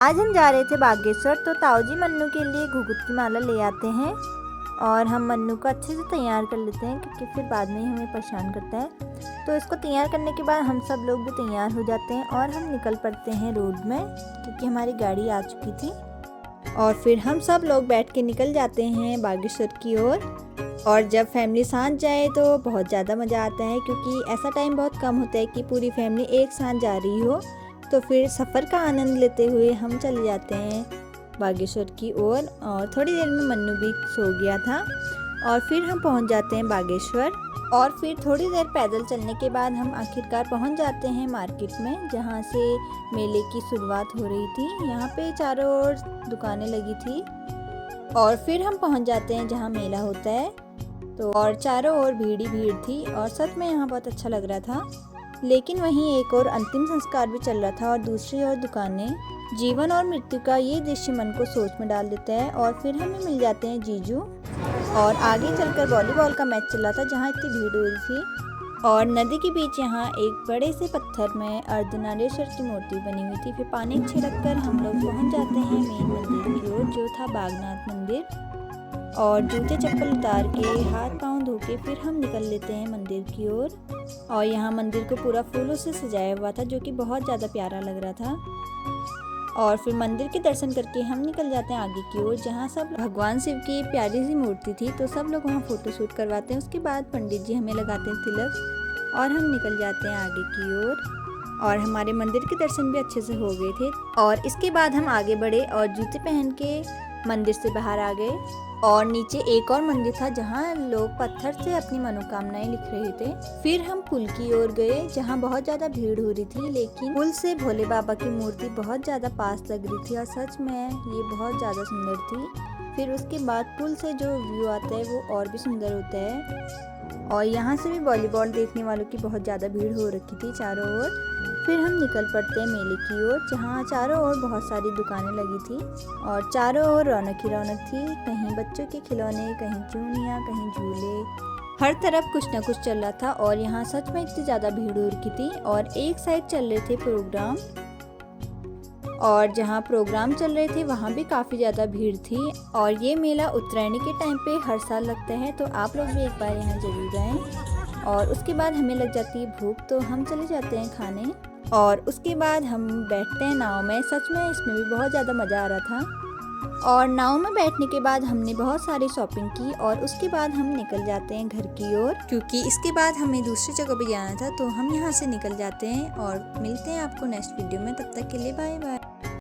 आज हम जा रहे थे बागेश्वर, तो ताऊ जी मन्नू के लिए घुघुत की माला ले आते हैं और हम मन्नू को अच्छे से तैयार कर लेते हैं क्योंकि फिर बाद में ही हमें परेशान करता है। तो इसको तैयार करने के बाद हम सब लोग भी तैयार हो जाते हैं और हम निकल पड़ते हैं रोड में क्योंकि हमारी गाड़ी आ चुकी थी। और फिर हम सब लोग बैठ के निकल जाते हैं बागेश्वर की ओर। और जब फैमिली साथ जाए तो बहुत ज़्यादा मज़ा आता है क्योंकि ऐसा टाइम बहुत कम होता है कि पूरी फैमिली एक साथ जा रही हो। तो फिर सफ़र का आनंद लेते हुए हम चले जाते हैं बागेश्वर की ओर। और थोड़ी देर में मन्नू भी सो गया था और फिर हम पहुंच जाते हैं बागेश्वर। और फिर थोड़ी देर पैदल चलने के बाद हम आखिरकार पहुंच जाते हैं मार्केट में, जहां से मेले की शुरुआत हो रही थी। यहां पे चारों ओर दुकानें लगी थी और फिर हम पहुंच जाते हैं जहां मेला होता है। तो और चारों ओर भीड़ ही भीड़ थी और सच में यहाँ बहुत अच्छा लग रहा था। लेकिन वहीं एक और अंतिम संस्कार भी चल रहा था और दूसरी ओर दुकानें। जीवन और मृत्यु का ये दृश्य मन को सोच में डाल देता है। और फिर हमें मिल जाते हैं जीजू और आगे चलकर वॉलीबॉल का मैच चल रहा था जहाँ इतनी भीड़ हो रही थी। और नदी के बीच यहाँ एक बड़े से पत्थर में अर्धनारेश्वर की मूर्ति बनी हुई थी। फिर पानी छिड़क कर हम लोग पहुँच जाते हैं मेन मंदिर की ओर, जो था बागनाथ मंदिर। और जूते चप्पल उतार के हाथ पांव धो के फिर हम निकल लेते हैं मंदिर की ओर। और यहाँ मंदिर को पूरा फूलों से सजाया हुआ था जो कि बहुत ज़्यादा प्यारा लग रहा था। और फिर मंदिर के दर्शन करके हम निकल जाते हैं आगे की ओर, जहाँ सब भगवान शिव की प्यारी सी मूर्ति थी। तो सब लोग वहाँ फोटो शूट करवाते हैं। उसके बाद पंडित जी हमें लगाते हैं तिलक और हम निकल जाते हैं आगे की ओर। और हमारे मंदिर के दर्शन भी अच्छे से हो गए थे। और इसके बाद हम आगे बढ़े और जूते पहन के मंदिर से बाहर आ गए। और नीचे एक और मंदिर था जहाँ लोग पत्थर से अपनी मनोकामनाएं लिख रहे थे। फिर हम पुल की ओर गए जहाँ बहुत ज्यादा भीड़ हो रही थी, लेकिन पुल से भोले बाबा की मूर्ति बहुत ज्यादा पास लग रही थी और सच में ये बहुत ज्यादा सुंदर थी। फिर उसके बाद पुल से जो व्यू आता है वो और भी सुंदर होता है। और यहाँ से भी वॉलीबॉल देखने वालों की बहुत ज़्यादा भीड़ हो रखी थी चारों ओर। फिर हम निकल पड़ते हैं मेले की ओर, जहाँ चारों ओर बहुत सारी दुकानें लगी थी और चारों ओर रौनक ही रौनक थी। कहीं बच्चों के खिलौने, कहीं चूड़ियाँ, कहीं झूले, हर तरफ कुछ न कुछ चल रहा था। और यहाँ सच में इतनी ज़्यादा भीड़ हो रखी थी। और एक साइड चल रहे थे प्रोग्राम, और जहाँ प्रोग्राम चल रहे थे वहाँ भी काफ़ी ज़्यादा भीड़ थी। और ये मेला उत्तरायणी के टाइम पे हर साल लगता है, तो आप लोग भी एक बार यहाँ जरूर जाएं। और उसके बाद हमें लग जाती है भूख, तो हम चले जाते हैं खाने। और उसके बाद हम बैठते हैं नाव में। सच में इसमें भी बहुत ज़्यादा मज़ा आ रहा था। और नाव में बैठने के बाद हमने बहुत सारी शॉपिंग की और उसके बाद हम निकल जाते हैं घर की ओर, क्योंकि इसके बाद हमें दूसरी जगह भी जाना था। तो हम यहाँ से निकल जाते हैं और मिलते हैं आपको नेक्स्ट वीडियो में। तब तक के लिए बाय बाय।